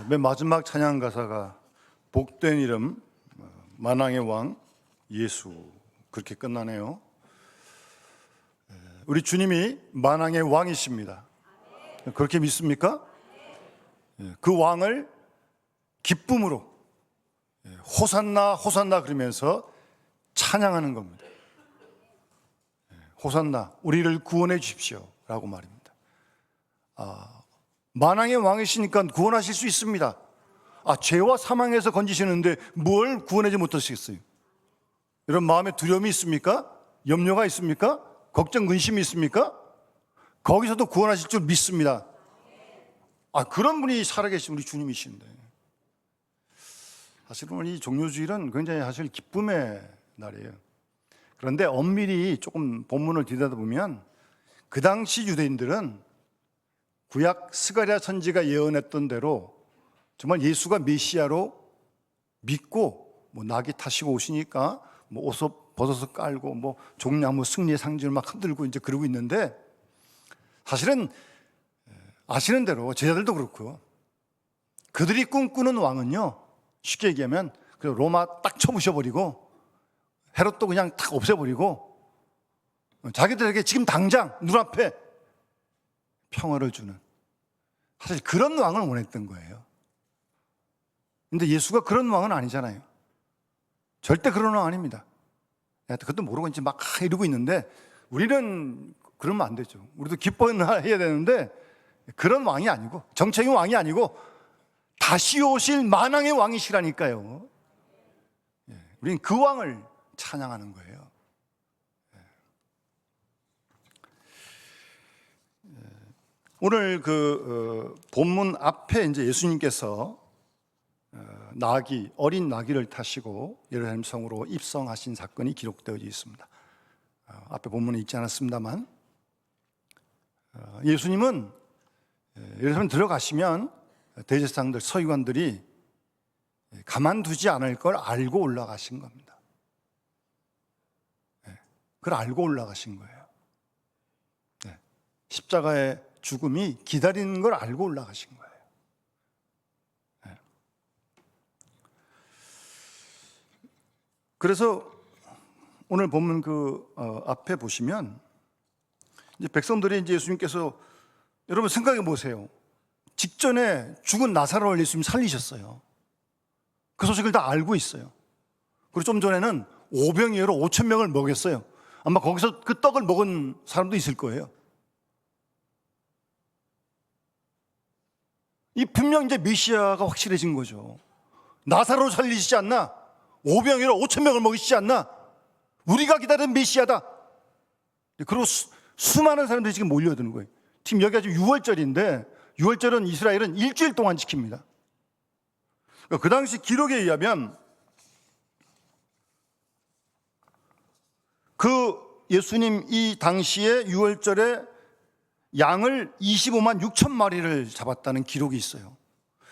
맨 마지막 찬양 가사가 복된 이름 만왕의 왕 예수 그렇게 끝나네요. 우리 주님이 만왕의 왕이십니다. 그렇게 믿습니까? 그 왕을 기쁨으로 호산나 호산나 그러면서 찬양하는 겁니다. 호산나 우리를 구원해 주십시오 라고 말입니다. 만왕의 왕이시니까 구원하실 수 있습니다. 죄와 사망에서 건지시는데 뭘 구원하지 못하시겠어요? 이런 마음에 두려움이 있습니까? 염려가 있습니까? 걱정, 근심이 있습니까? 거기서도 구원하실 줄 믿습니다. 그런 분이 살아계신 우리 주님이신데, 사실은 이 종료주일은 굉장히 사실 기쁨의 날이에요. 그런데 엄밀히 조금 본문을 들여다보면 그 당시 유대인들은 구약 스가랴 선지가 예언했던 대로 정말 예수가 메시아로 믿고 낙이 타시고 오시니까 옷을 벗어서 깔고 종려나무 승리의 상징을 막 흔들고 이제 그러고 있는데, 사실은 아시는 대로 제자들도 그렇고요. 그들이 꿈꾸는 왕은요, 쉽게 얘기하면 로마 딱 쳐부셔버리고 헤롯도 그냥 딱 없애버리고 자기들에게 지금 당장 눈앞에 평화를 주는, 사실 그런 왕을 원했던 거예요. 근데 예수가 그런 왕은 아니잖아요. 절대 그런 왕 아닙니다. 그것도 모르고 이제 막 이러고 있는데, 우리는 그러면 안 되죠. 우리도 기뻐해야 되는데 그런 왕이 아니고, 정책의 왕이 아니고 다시 오실 만왕의 왕이시라니까요. 우리는 그 왕을 찬양하는 거예요. 오늘 본문 앞에 이제 예수님께서 어린 나귀를 타시고 예루살렘 성으로 입성하신 사건이 기록되어 있습니다. 앞에 본문에 있지 않았습니다만, 예수님은 예루살렘 들어가시면 대제사장들, 서기관들이 가만두지 않을 걸 알고 올라가신 겁니다. 그걸 알고 올라가신 거예요. 십자가의 죽음이 기다리는 걸 알고 올라가신 거예요. 그래서 오늘 본문 앞에 보시면 이제 백성들이 이제 예수님께서, 여러분 생각해 보세요. 직전에 죽은 나사로를 예수님 살리셨어요. 그 소식을 다 알고 있어요. 그리고 좀 전에는 오병이어로 5천 명을 먹였어요. 아마 거기서 그 떡을 먹은 사람도 있을 거예요. 이 분명 이제 메시아가 확실해진 거죠. 나사로 살리시지 않나? 오병이어로 5천 명을 먹이시지 않나? 우리가 기다리는 메시아다. 그리고 수많은 사람들이 지금 몰려드는 거예요. 지금 여기가 지금 6월절인데 6월절은 이스라엘은 일주일 동안 지킵니다. 그 당시 기록에 의하면 예수님 이 당시에 6월절에 양을 25만 6천 마리를 잡았다는 기록이 있어요.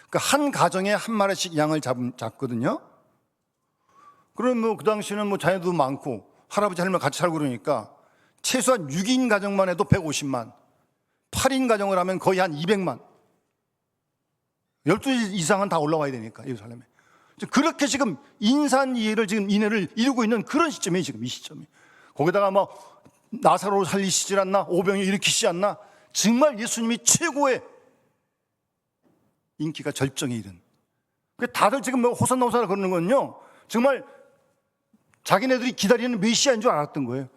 그러니까 한 가정에 한 마리씩 양을 잡거든요. 그럼 그 당시에는 자녀도 많고 할아버지 할머니 같이 살고 그러니까 최소한 6인 가정만 해도 150만, 8인 가정을 하면 거의 한 200만, 12일 이상은 다 올라와야 되니까 예루살렘에. 그렇게 지금 인산이해를 지금 인해를 이루고 있는 그런 시점이에요. 지금 이 시점이. 거기다가 나사로를 살리시지 않나, 오병이 일으키시지 않나, 정말 예수님이 최고의 인기가 절정에 이른. 다들 지금 호산나 호산나 그러는 건요, 정말 자기네들이 기다리는 메시아인 줄 알았던 거예요.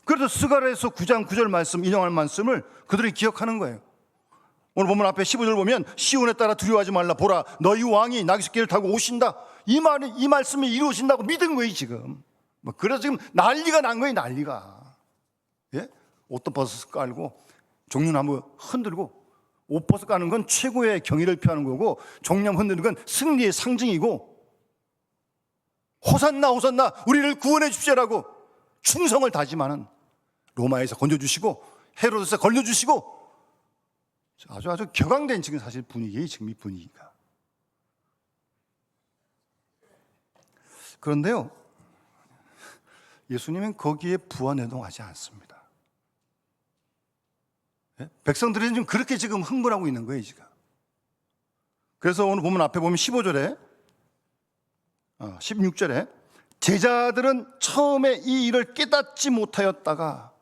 그래서 스가랴에서 9장 9절 말씀, 인용할 말씀을 그들이 기억하는 거예요. 오늘 보면 앞에 15절 보면 시온에 따라 두려워하지 말라, 보라 너희 왕이 나귀새끼를 타고 오신다. 이 말씀이 이루어진다고 믿은 거예요 지금. 그래서 지금 난리가 난 거예요. 난리가. 옷도 벗어 깔고 종려나무 흔들고, 옷 벗어 까는 건 최고의 경의를 표하는 거고, 종려나무 흔드는 건 승리의 상징이고, 호산나 호산나 우리를 구원해 주십시오라고 충성을 다짐하는, 로마에서 건져주시고 헤로데스에 걸려주시고, 아주 격앙된 지금 사실 분위기예요. 지금 이 분위기가. 그런데요, 예수님은 거기에 부안해동하지 않습니다. 백성들이 지금 그렇게 지금 흥분하고 있는 거예요 지금. 그래서 오늘 보면 앞에 보면 15절에 16절에 제자들은 처음에 이 일을 깨닫지 못하였다가,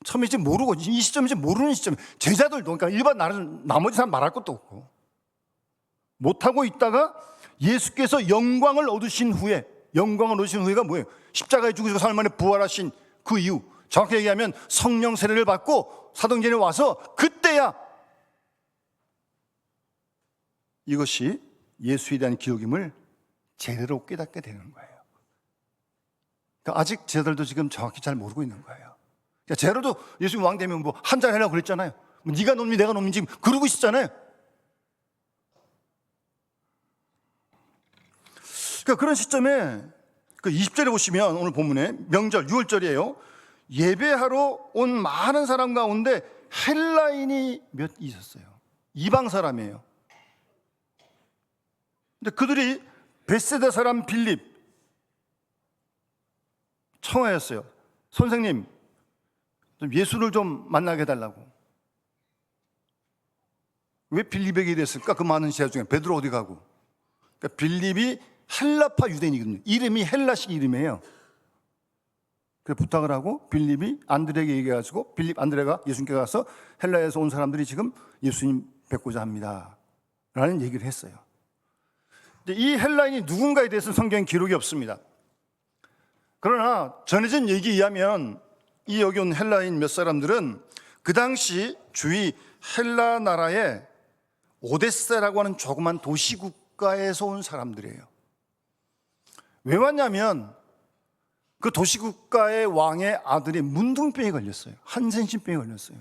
처음에 이제 모르고, 이 시점이 이제 모르는 시점, 제자들도, 그러니까 일반 나머지 사람 말할 것도 없고 못하고 있다가 예수께서 영광을 얻으신 후에가 뭐예요? 십자가에 죽으시고 3일 만에 부활하신 그 이후, 정확히 얘기하면 성령 세례를 받고 사도행전에 와서 그때야 이것이 예수에 대한 기록임을 제대로 깨닫게 되는 거예요. 그러니까 아직 제자들도 지금 정확히 잘 모르고 있는 거예요. 그러니까 제자들도 예수님 왕 되면 뭐 한잔 하려고 그랬잖아요. 뭐 네가 놈니 내가 놈니 지금 그러고 있었잖아요. 그러니까 그런 시점에 그 20절에 보시면 오늘 본문에 명절 6월절이에요. 예배하러 온 많은 사람 가운데 헬라인이 몇 있었어요. 이방 사람이에요. 근데 그들이 벳세다 사람 빌립 청하였어요. 선생님, 좀 예수를 좀 만나게 해달라고. 왜 빌립에게 이랬을까? 그 많은 제자 중에 베드로 어디 가고. 그러니까 빌립이 헬라파 유대인이거든요. 이름이 헬라식 이름이에요. 그래서 부탁을 하고 빌립이 안드레에게 얘기해가지고 안드레가 예수님께 가서 헬라에서 온 사람들이 지금 예수님 뵙고자 합니다 라는 얘기를 했어요. 근데 이 헬라인이 누군가에 대해서는 성경에 기록이 없습니다. 그러나 전해진 얘기에 의하면 이 여기 온 헬라인 몇 사람들은 그 당시 주위 헬라 나라의 오데세라고 하는 조그만 도시국가에서 온 사람들이에요. 왜 왔냐면 그 도시국가의 왕의 아들이 문둥병에 걸렸어요. 한센신병에 걸렸어요.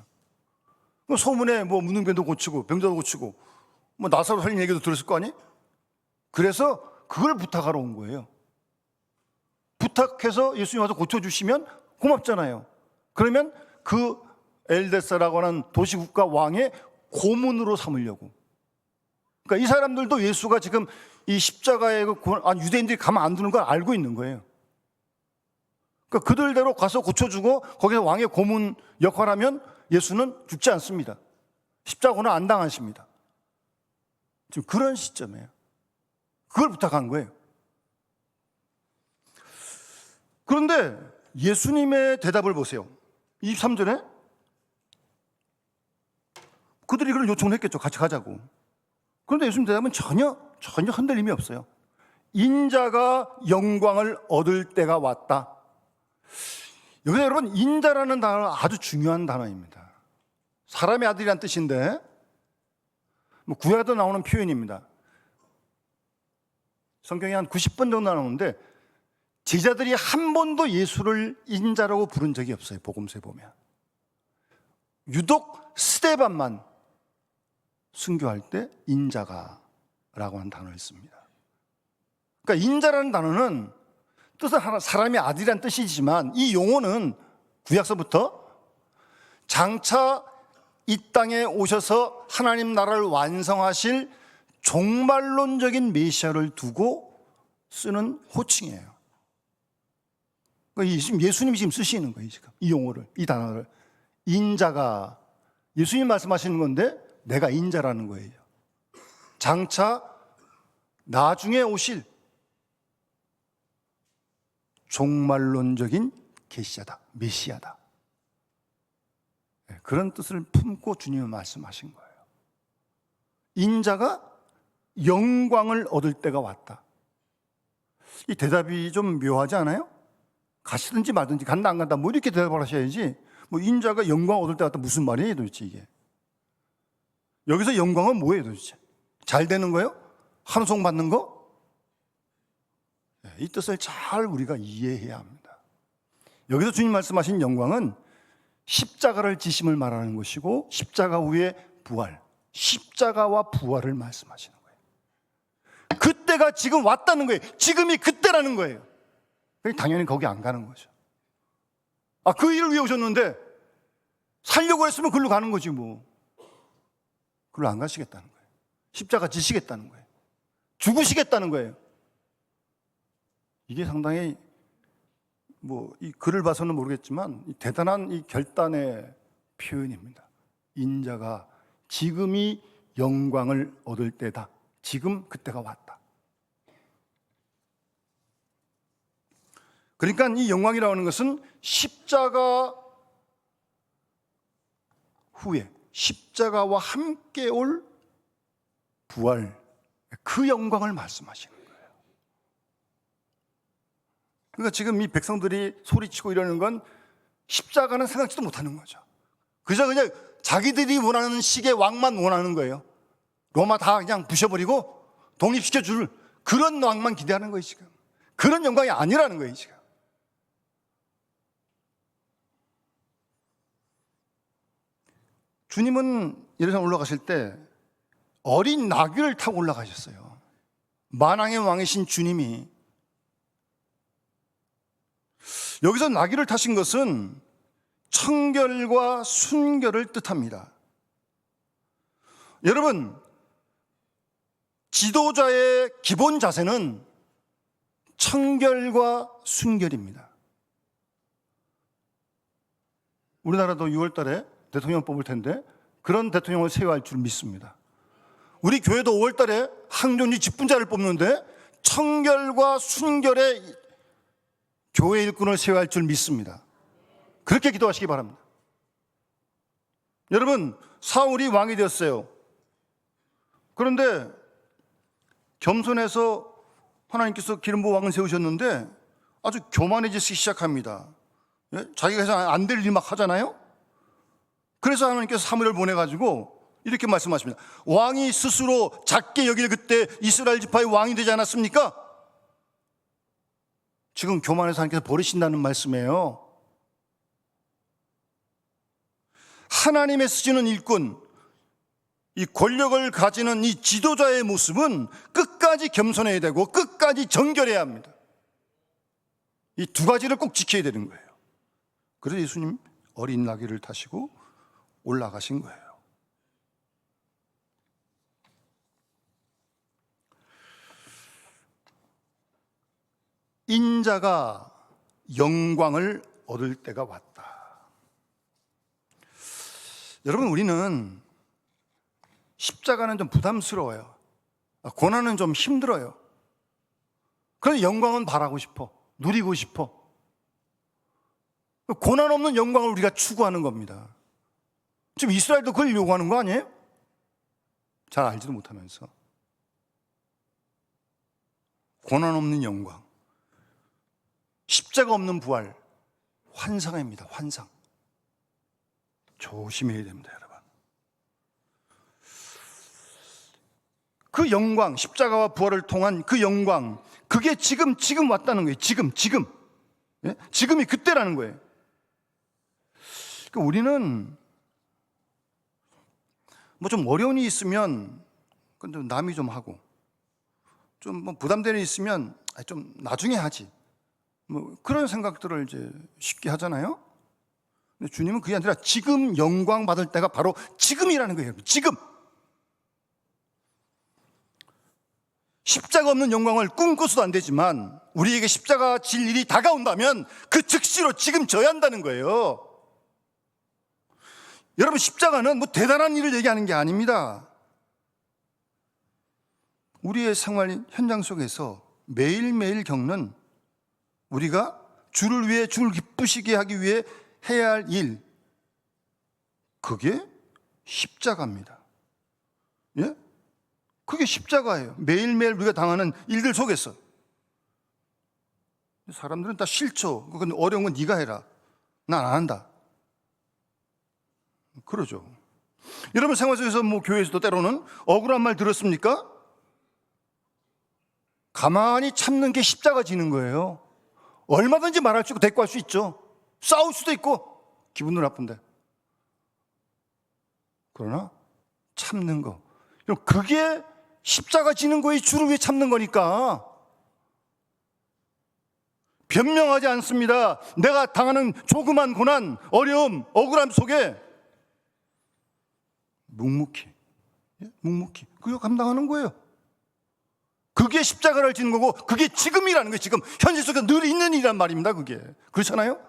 소문에 뭐 문둥병도 고치고 병자도 고치고 뭐 나사로 살린 얘기도 들었을 거 아니? 그래서 그걸 부탁하러 온 거예요. 부탁해서 예수님 와서 고쳐주시면 고맙잖아요. 그러면 그 엘데사라고 하는 도시국가 왕의 고문으로 삼으려고. 그러니까 이 사람들도 예수가 지금 이 십자가에 유대인들이 가만 안 두는 걸 알고 있는 거예요. 그러니까 그들대로 가서 고쳐주고 거기서 왕의 고문 역할하면 예수는 죽지 않습니다. 십자가는 안 당하십니다. 지금 그런 시점이에요. 그걸 부탁한 거예요. 그런데 예수님의 대답을 보세요. 23절에 그들이 그걸 요청을 했겠죠. 같이 가자고. 그런데 예수님 대답은 전혀 흔들림이 없어요. 인자가 영광을 얻을 때가 왔다. 여기서 여러분, 인자라는 단어는 아주 중요한 단어입니다. 사람의 아들이란 뜻인데 뭐 구약에도 나오는 표현입니다. 성경에 한 90번 정도 나오는데 제자들이 한 번도 예수를 인자라고 부른 적이 없어요. 복음서에 보면 유독 스데반만 순교할 때 인자가 라고 하는 단어를 씁니다. 그러니까 인자라는 단어는 뜻은 사람의 아들이란 뜻이지만 이 용어는 구약서부터 장차 이 땅에 오셔서 하나님 나라를 완성하실 종말론적인 메시아를 두고 쓰는 호칭이에요. 그러니까 예수님이 지금 쓰시는 거예요. 지금 이 용어를, 이 단어를. 인자가, 예수님 말씀하시는 건데 내가 인자라는 거예요. 장차 나중에 오실 종말론적인 계시자다, 메시아다. 그런 뜻을 품고 주님은 말씀하신 거예요. 인자가 영광을 얻을 때가 왔다. 이 대답이 좀 묘하지 않아요? 가시든지 말든지 간다 안 간다 뭐 이렇게 대답을 하셔야지, 뭐 인자가 영광 얻을 때 왔다 무슨 말이에요 도대체 이게. 여기서 영광은 뭐예요 도대체? 잘 되는 거예요? 환송 받는 거? 이 뜻을 잘 우리가 이해해야 합니다. 여기서 주님 말씀하신 영광은 십자가를 지심을 말하는 것이고 십자가 후에 부활, 십자가와 부활을 말씀하시는 거예요. 그때가 지금 왔다는 거예요. 지금이 그때라는 거예요. 당연히 거기 안 가는 거죠. 그 일을 위해 오셨는데 살려고 했으면 그걸로 가는 거지 뭐. 그걸로 안 가시겠다는 거예요. 십자가 지시겠다는 거예요. 죽으시겠다는 거예요. 이게 상당히 뭐 이 글을 봐서는 모르겠지만 대단한 이 결단의 표현입니다. 인자가 지금이 영광을 얻을 때다. 지금 그때가 왔다. 그러니까 이 영광이라는 것은 십자가 후에 십자가와 함께 올 부활, 그 영광을 말씀하시는 거예요. 그러니까 지금 이 백성들이 소리치고 이러는 건 십자가는 생각지도 못하는 거죠. 그냥 자기들이 원하는 식의 왕만 원하는 거예요. 로마 다 그냥 부셔버리고 독립시켜줄 그런 왕만 기대하는 거예요, 지금. 그런 영광이 아니라는 거예요, 지금. 주님은 예루살렘 올라가실 때 어린 나귀를 타고 올라가셨어요. 만왕의 왕이신 주님이. 여기서 나귀를 타신 것은 청결과 순결을 뜻합니다. 여러분, 지도자의 기본 자세는 청결과 순결입니다. 우리나라도 6월 달에 대통령 뽑을 텐데 그런 대통령을 세워야 할 줄 믿습니다. 우리 교회도 5월 달에 항존리 직분자를 뽑는데 청결과 순결의 교회 일꾼을 세워야 할 줄 믿습니다. 그렇게 기도하시기 바랍니다. 여러분, 사울이 왕이 되었어요. 그런데 겸손해서 하나님께서 기름 부어 왕을 세우셨는데 아주 교만해지기 시작합니다. 자기가 해서 안 될 일 막 하잖아요. 그래서 하나님께서 사무엘을 보내가지고 이렇게 말씀하십니다. 왕이 스스로 작게 여길 그때 이스라엘 지파의 왕이 되지 않았습니까? 지금 교만해서 하나님께서 버리신다는 말씀이에요. 하나님의 쓰시는 일꾼, 이 권력을 가지는 이 지도자의 모습은 끝까지 겸손해야 되고 끝까지 정결해야 합니다. 이 두 가지를 꼭 지켜야 되는 거예요. 그래서 예수님 어린 나귀를 타시고 올라가신 거예요. 인자가 영광을 얻을 때가 왔다. 여러분, 우리는 십자가는 좀 부담스러워요. 고난은 좀 힘들어요. 그런데 영광은 바라고 싶어. 누리고 싶어. 고난 없는 영광을 우리가 추구하는 겁니다. 지금 이스라엘도 그걸 요구하는 거 아니에요? 잘 알지도 못하면서. 고난 없는 영광, 십자가 없는 부활, 환상입니다. 환상. 조심해야 됩니다, 여러분. 그 영광, 십자가와 부활을 통한 그 영광, 그게 지금 왔다는 거예요. 지금. 예? 지금이 그때라는 거예요. 그러니까 우리는 뭐 좀 어려운 일이 있으면 근데 남이 좀 하고, 좀 뭐 부담되는 일이 있으면 좀 나중에 하지, 뭐 그런 생각들을 이제 쉽게 하잖아요. 근데 주님은 그게 아니라 지금 영광 받을 때가 바로 지금이라는 거예요. 지금. 십자가 없는 영광을 꿈꿔서도 안 되지만 우리에게 십자가 질 일이 다가온다면 그 즉시로 지금 져야 한다는 거예요. 여러분, 십자가는 뭐 대단한 일을 얘기하는 게 아닙니다. 우리의 생활 현장 속에서 매일매일 겪는, 우리가 주를 위해 주를 기쁘시게 하기 위해 해야 할 일, 그게 십자가입니다. 예? 그게 십자가예요. 매일매일 우리가 당하는 일들 속에서. 사람들은 다 싫죠. 그건 어려운 건 네가 해라. 난 안 한다. 그러죠. 여러분, 생활 속에서 뭐 교회에서도 때로는 억울한 말 들었습니까? 가만히 참는 게 십자가 지는 거예요. 얼마든지 말할 수 있고 대꾸할 수 있죠. 싸울 수도 있고 기분도 나쁜데. 그러나 참는 거, 그게 십자가 지는 거에 주를 위해 참는 거니까. 변명하지 않습니다. 내가 당하는 조그만 고난, 어려움, 억울함 속에 묵묵히 그거 감당하는 거예요. 그게 십자가를 지는 거고, 그게 지금이라는 거예요. 지금 현실 속에 늘 있는 일이란 말입니다. 그게. 그렇잖아요?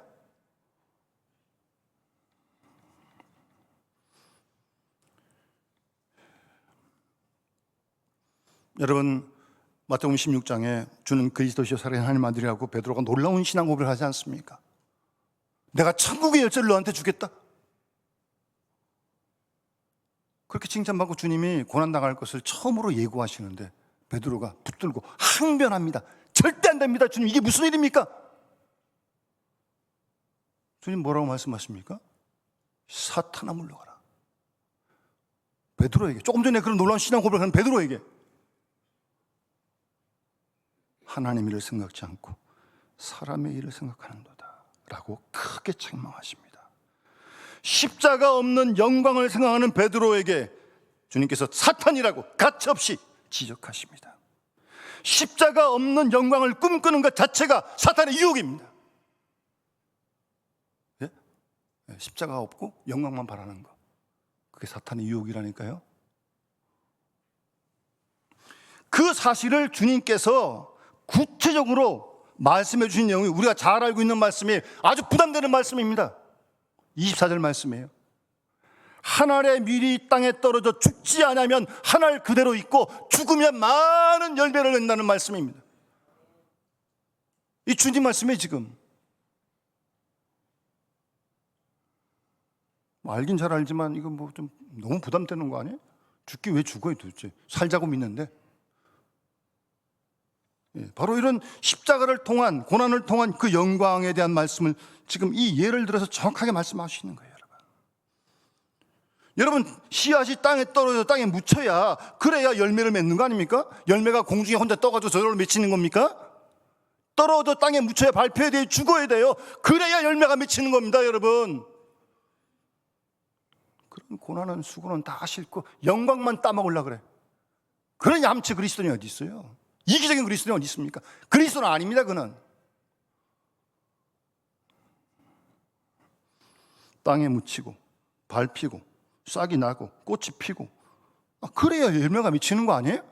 여러분, 마태복음 16장에 주는 그리스도시요 살아계신 하나님 아들이라고 베드로가 놀라운 신앙 고백을 하지 않습니까? 내가 천국의 열쇠를 너한테 주겠다. 그렇게 칭찬받고 주님이 고난당할 것을 처음으로 예고하시는데 베드로가 붙들고 항변합니다. 절대 안 됩니다. 주님, 이게 무슨 일입니까? 주님 뭐라고 말씀하십니까? 사탄아 물러가라. 베드로에게, 조금 전에 그런 놀라운 신앙 고백을 하는 베드로에게 하나님 일을 생각지 않고 사람의 일을 생각하는도다 라고 크게 책망하십니다. 십자가 없는 영광을 생각하는 베드로에게 주님께서 사탄이라고 가차없이 지적하십니다. 십자가 없는 영광을 꿈꾸는 것 자체가 사탄의 유혹입니다. 예? 십자가 없고 영광만 바라는 것, 그게 사탄의 유혹이라니까요. 그 사실을 주님께서 구체적으로 말씀해 주신 내용이 우리가 잘 알고 있는 말씀이 아주 부담되는 말씀입니다. 24절 말씀이에요. 한 알의 밀이 땅에 떨어져 죽지 않으면 한 알 그대로 있고 죽으면 많은 열매를 낸다는 말씀입니다. 이 주님 말씀이에요. 지금 알긴 잘 알지만 이거 뭐 좀 너무 부담되는 거 아니에요? 죽기 왜 죽어요 도대체? 살자고 믿는데. 바로 이런 십자가를 통한, 고난을 통한 그 영광에 대한 말씀을 지금 이 예를 들어서 정확하게 말씀하시는 거예요. 여러분, 씨앗이 땅에 떨어져 땅에 묻혀야, 그래야 열매를 맺는 거 아닙니까? 열매가 공중에 혼자 떠가지고 저절로 맺히는 겁니까? 떨어져 땅에 묻혀야 발표해야 돼요. 죽어야 돼요. 그래야 열매가 맺히는 겁니다, 여러분. 그런 고난은 수고는 다 싫고 영광만 따먹으려고 그래. 그런 얌체 그리스도인이 어디 있어요? 이기적인 그리스도인이 어디 있습니까? 그리스도는 아닙니다. 그는 땅에 묻히고 밟히고 싹이 나고 꽃이 피고, 그래야 열매가 맺히는 거 아니에요?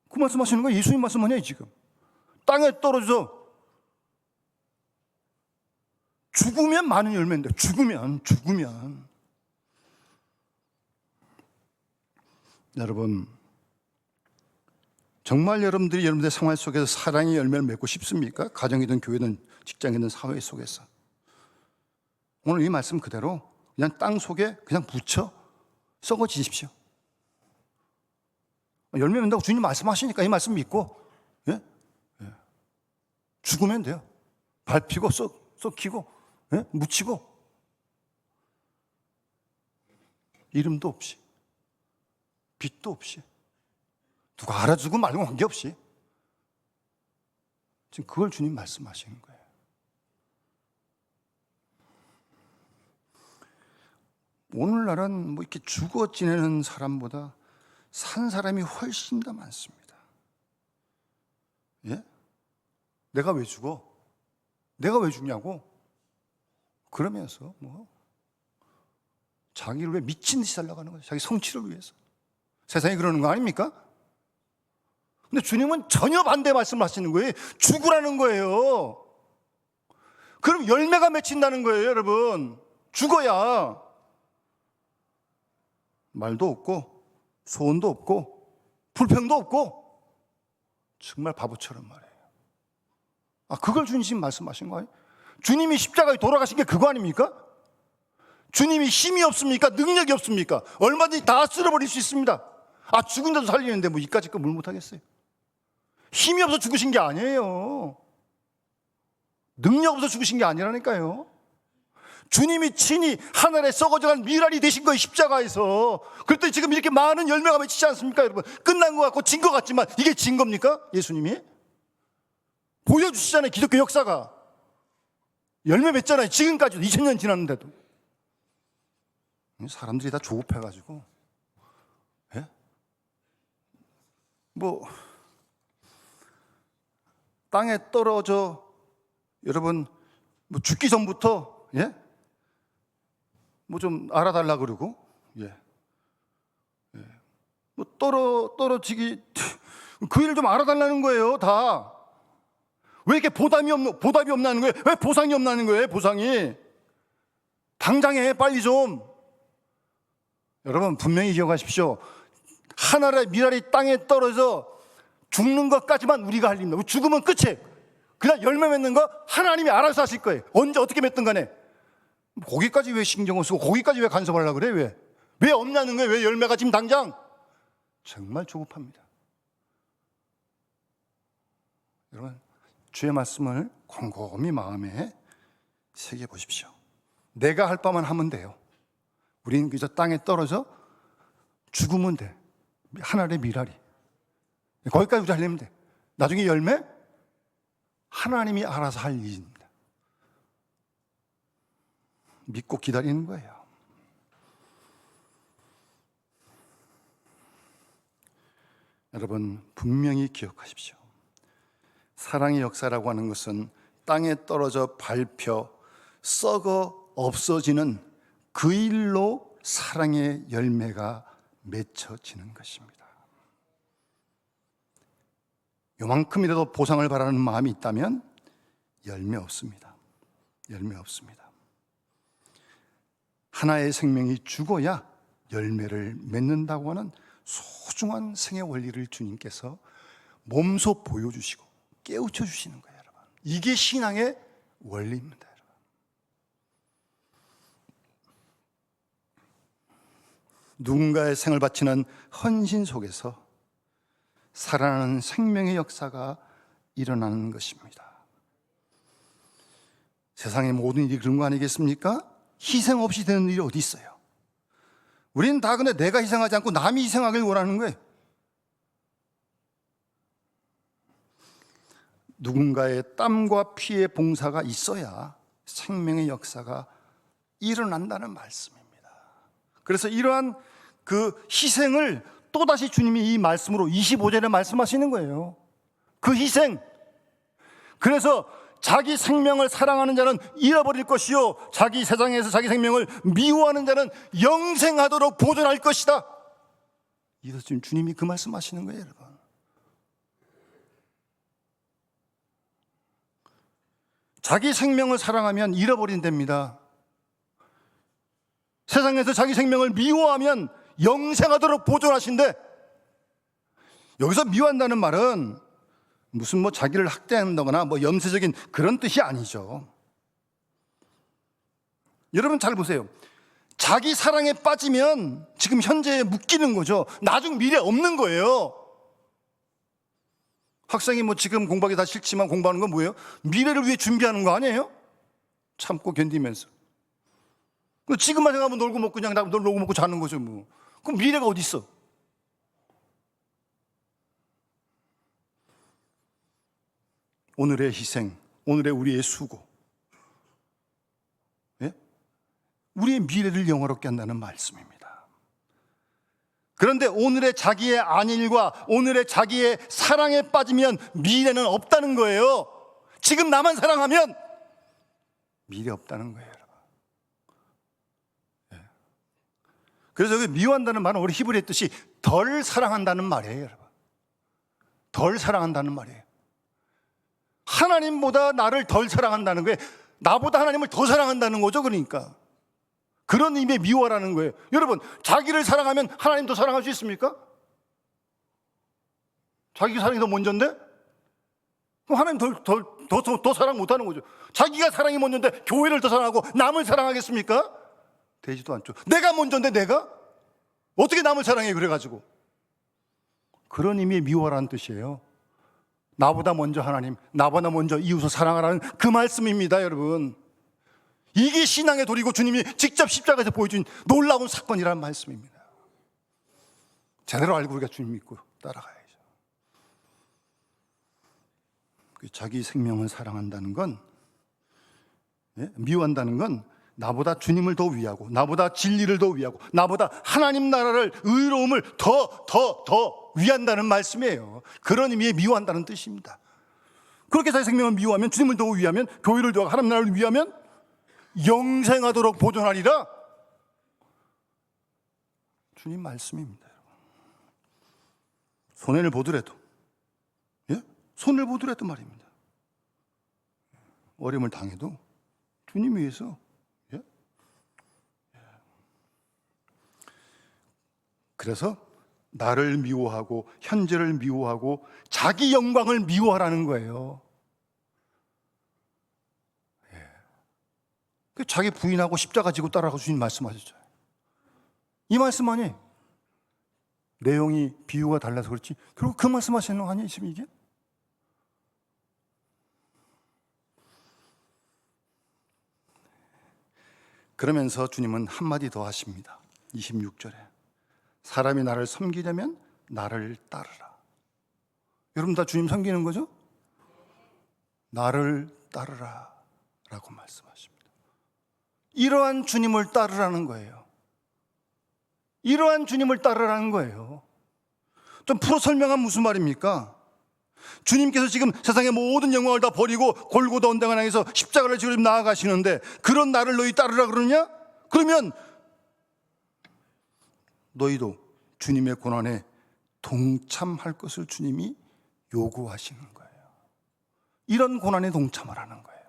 그 말씀하시는 거 예수님 말씀 아니에요? 지금 땅에 떨어져서 죽으면 많은 열매인데, 죽으면 여러분, 정말 여러분들이 여러분들의 생활 속에서 사랑의 열매를 맺고 싶습니까? 가정이든 교회든 직장이든 사회 속에서. 오늘 이 말씀 그대로 그냥 땅 속에 그냥 묻혀 썩어지십시오. 열매 맺는다고 주님 말씀하시니까 이 말씀 믿고, 예? 죽으면 돼요. 밟히고 썩히고, 예? 묻히고, 이름도 없이, 빛도 없이, 누가 알아주고 말고 관계없이 지금 그걸 주님 말씀하시는 거예요. 오늘날은 뭐 이렇게 죽어 지내는 사람보다 산 사람이 훨씬 더 많습니다. 예? 내가 왜 죽어? 내가 왜 죽냐고? 그러면서 뭐 자기를 왜 미친 듯이 살아가는 거죠. 자기 성취를 위해서. 세상이 그러는 거 아닙니까? 근데 주님은 전혀 반대 말씀을 하시는 거예요. 죽으라는 거예요. 그럼 열매가 맺힌다는 거예요, 여러분. 죽어야 말도 없고 소원도 없고 불평도 없고 정말 바보처럼 말이에요. 그걸 주님 말씀하신 거예요. 주님이 십자가에 돌아가신 게 그거 아닙니까? 주님이 힘이 없습니까? 능력이 없습니까? 얼마든지 다 쓸어버릴 수 있습니다. 죽은 데도 살리는데 뭐 이까짓 거 뭘 못하겠어요? 힘이 없어 죽으신 게 아니에요. 능력 없어 죽으신 게 아니라니까요. 주님이 친히 하늘에 썩어져간 미랄이 되신 거예요, 십자가에서. 그랬더니 지금 이렇게 많은 열매가 맺히지 않습니까, 여러분? 끝난 것 같고 진 것 같지만 이게 진 겁니까? 예수님이 보여주시잖아요. 기독교 역사가 열매 맺잖아요. 지금까지도 2000년 지났는데도. 사람들이 다 조급해가지고, 예? 뭐 땅에 떨어져, 여러분, 뭐 죽기 전부터, 예? 뭐 좀 알아달라 그러고, 예. 뭐 떨어지기, 그 일을 좀 알아달라는 거예요, 다. 왜 이렇게 보답이 없나는 거예요? 왜 보상이 없나는 거예요, 보상이? 당장 해, 빨리 좀. 여러분, 분명히 기억하십시오. 하늘의 미랄이 땅에 떨어져 죽는 것까지만 우리가 할 일입니다. 죽으면 끝이에요. 그냥 열매 맺는 거 하나님이 알아서 하실 거예요. 언제 어떻게 맺든 간에. 거기까지 왜 신경을 쓰고 거기까지 왜 간섭하려고 그래? 왜 없냐는 거예요? 왜 열매가 지금 당장? 정말 조급합니다. 여러분, 주의 말씀을 곰곰이 마음에 새겨 보십시오. 내가 할 바만 하면 돼요. 우리는 그저 땅에 떨어져 죽으면 돼. 하늘의 미랄이. 거기까지 우리 하려면 돼. 나중에 열매? 하나님이 알아서 할 일입니다. 믿고 기다리는 거예요. 여러분, 분명히 기억하십시오. 사랑의 역사라고 하는 것은 땅에 떨어져 밟혀 썩어 없어지는 그 일로 사랑의 열매가 맺혀지는 것입니다. 요만큼이라도 보상을 바라는 마음이 있다면 열매 없습니다. 열매 없습니다. 하나의 생명이 죽어야 열매를 맺는다고 하는 소중한 생의 원리를 주님께서 몸소 보여주시고 깨우쳐 주시는 거예요, 여러분. 이게 신앙의 원리입니다, 여러분. 누군가의 생을 바치는 헌신 속에서 살아나는 생명의 역사가 일어나는 것입니다. 세상의 모든 일이 그런 거 아니겠습니까? 희생 없이 되는 일이 어디 있어요? 우리는 다 근데 내가 희생하지 않고 남이 희생하길 원하는 거예요. 누군가의 땀과 피의 봉사가 있어야 생명의 역사가 일어난다는 말씀입니다. 그래서 이러한 그 희생을 또다시 주님이 이 말씀으로 25절에 말씀하시는 거예요. 그 희생. 그래서 자기 생명을 사랑하는 자는 잃어버릴 것이요, 자기 세상에서 자기 생명을 미워하는 자는 영생하도록 보존할 것이다. 이래서 지금 주님이 그 말씀하시는 거예요, 여러분. 자기 생명을 사랑하면 잃어버린답니다. 세상에서 자기 생명을 미워하면 영생하도록 보존하신대. 여기서 미워한다는 말은 무슨 뭐 자기를 학대한다거나 뭐 염세적인 그런 뜻이 아니죠. 여러분 잘 보세요. 자기 사랑에 빠지면 지금 현재에 묶이는 거죠. 나중 미래 없는 거예요. 학생이 뭐 지금 공부하기 다 싫지만 공부하는 건 뭐예요? 미래를 위해 준비하는 거 아니에요? 참고 견디면서. 지금만 생각하면 놀고 먹고 그냥 놀고 먹고 자는 거죠, 뭐. 그럼 미래가 어디 있어? 오늘의 희생, 오늘의 우리의 수고, 예? 우리의 미래를 영화롭게 한다는 말씀입니다. 그런데 오늘의 자기의 안일과 오늘의 자기의 사랑에 빠지면 미래는 없다는 거예요. 지금 나만 사랑하면 미래 없다는 거예요, 여러분. 예. 그래서 여기 미워한다는 말은 우리 히브리의 뜻이 덜 사랑한다는 말이에요, 여러분. 덜 사랑한다는 말이에요. 하나님보다 나를 덜 사랑한다는 거예요. 나보다 하나님을 더 사랑한다는 거죠. 그러니까 그런 의미의 미워라는 거예요. 여러분, 자기를 사랑하면 하나님도 사랑할 수 있습니까? 자기 사랑이 더 먼저인데? 그럼 하나님 더 사랑 못하는 거죠. 자기가 사랑이 먼저인데 교회를 더 사랑하고 남을 사랑하겠습니까? 되지도 않죠. 내가 먼저인데 내가? 어떻게 남을 사랑해 그래가지고. 그런 의미의 미워라는 뜻이에요. 나보다 먼저 하나님, 나보다 먼저 이웃을 사랑하라는 그 말씀입니다, 여러분. 이게 신앙의 도리고 주님이 직접 십자가에서 보여준 놀라운 사건이라는 말씀입니다. 제대로 알고 우리가 주님 믿고 따라가야죠. 자기 생명을 사랑한다는 건, 미워한다는 건 나보다 주님을 더 위하고 나보다 진리를 더 위하고 나보다 하나님 나라를, 의로움을 더 위한다는 말씀이에요. 그런 의미의 미워한다는 뜻입니다. 그렇게 자기 생명을 미워하면, 주님을 더 위하면, 교회를 더 하나님 나라를 위하면 영생하도록 보존하리라. 주님 말씀입니다. 손해를 보더라도, 손을 보더라도 말입니다. 어려움을 당해도 주님 위해서. 그래서 나를 미워하고 현재를 미워하고 자기 영광을 미워하라는 거예요. 자기 부인하고 십자가 지고 따라가고 주님 말씀하셨죠. 이 말씀 아니? 내용이 비유가 달라서 그렇지 결국 그 말씀하시는 거 아니에요 지금 이게? 그러면서 주님은 한마디 더 하십니다. 26절에 사람이 나를 섬기려면 나를 따르라. 여러분 다 주님 섬기는 거죠? 나를 따르라 라고 말씀하십니다. 이러한 주님을 따르라는 거예요. 이러한 주님을 따르라는 거예요. 좀 풀어 설명하면 무슨 말입니까? 주님께서 지금 세상의 모든 영광을 다 버리고 골고다 언덕을 향해서 십자가를 지고 나아가시는데 그런 나를 너희 따르라 그러냐? 그러면 너희도 주님의 고난에 동참할 것을 주님이 요구하시는 거예요. 이런 고난에 동참하라는 거예요.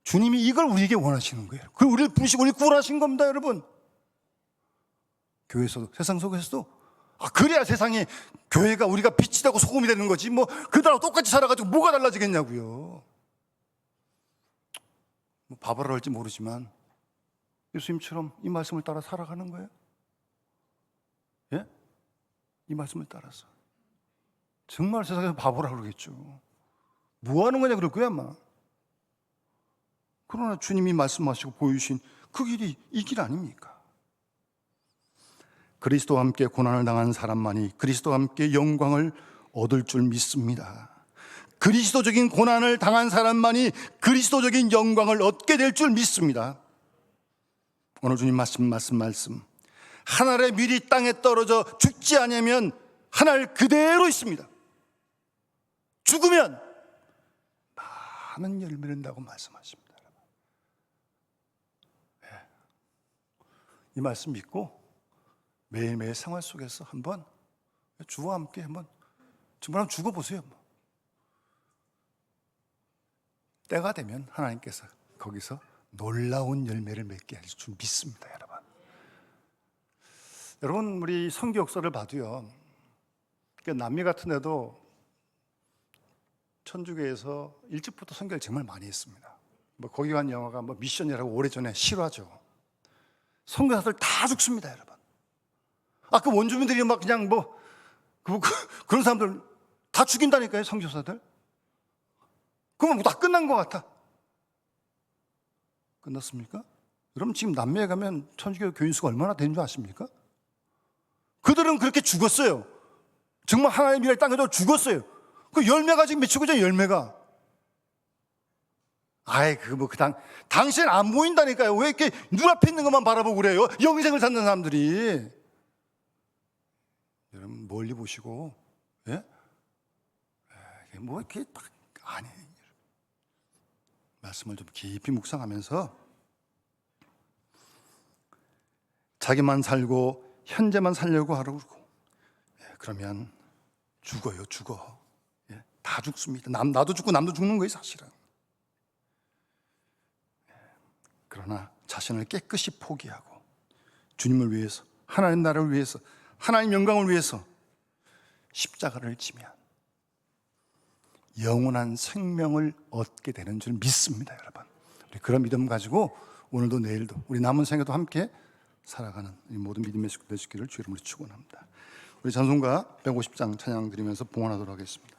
주님이 이걸 우리에게 원하시는 거예요. 그리고 우리를 부르시고 우리를 구원하신 겁니다, 여러분. 교회에서도 세상 속에서도 그래야 세상에 교회가 우리가 빛이 되고 소금이 되는 거지 뭐 그들하고 똑같이 살아가지고 뭐가 달라지겠냐고요. 뭐 바보라 할지 모르지만 예수님처럼 이 말씀을 따라 살아가는 거예요. 예? 이 말씀을 따라서 정말 세상에서 바보라 그러겠죠. 뭐 하는 거냐 그럴 거야 아마. 그러나 주님이 말씀하시고 보여주신 그 길이 이 길 아닙니까? 그리스도와 함께 고난을 당한 사람만이 그리스도와 함께 영광을 얻을 줄 믿습니다. 그리스도적인 고난을 당한 사람만이 그리스도적인 영광을 얻게 될 줄 믿습니다. 오늘 주님 말씀 한 알의 밀이 땅에 떨어져 죽지 않으면 한 알 그대로 있습니다. 죽으면 많은 열매를 낸다고 말씀하십니다. 이 말씀 믿고 매일매일 생활 속에서 한번 주와 함께 한번 정말 한번 죽어보세요. 때가 되면 하나님께서 거기서 놀라운 열매를 맺게 하실 줄 믿습니다, 여러분. 여러분 우리 선교 역사를 봐도요. 남미 같은 데도 천주교에서 일찍부터 선교를 정말 많이 했습니다. 뭐 거기 간 영화가 뭐 미션이라고 오래전에 실화죠. 선교사들 다 죽습니다, 여러분. 그 원주민들이 막 그냥 그런 사람들 다 죽인다니까요, 선교사들. 그러면 다 끝난 것 같아. 끝났습니까? 여러분 지금 남미에 가면 천주교 교인 수가 얼마나 되는 줄 아십니까? 그들은 그렇게 죽었어요. 정말 하나님의 미래를 땅에서 죽었어요. 그 열매가 지금 맺히고 있잖아요, 열매가. 당신은 안 보인다니까요. 왜 이렇게 눈앞에 있는 것만 바라보고 그래요? 영생을 찾는 사람들이. 여러분 멀리 보시고, 예? 뭐 이렇게 딱 아니에요. 말씀을 좀 깊이 묵상하면서 자기만 살고 현재만 살려고 하라고 그러고, 그러면 죽어요, 죽어. 다 죽습니다. 나도 죽고 남도 죽는 거예요, 사실은. 그러나 자신을 깨끗이 포기하고 주님을 위해서, 하나님 나라를 위해서, 하나님 영광을 위해서 십자가를 지면 영원한 생명을 얻게 되는 줄 믿습니다, 여러분. 우리 그런 믿음 가지고 오늘도 내일도 우리 남은 생에도 함께 살아가는 이 모든 믿음의 식구들 되시기를 주 이름으로 축원합니다. 우리 찬송가 150장 찬양 드리면서 봉헌하도록 하겠습니다.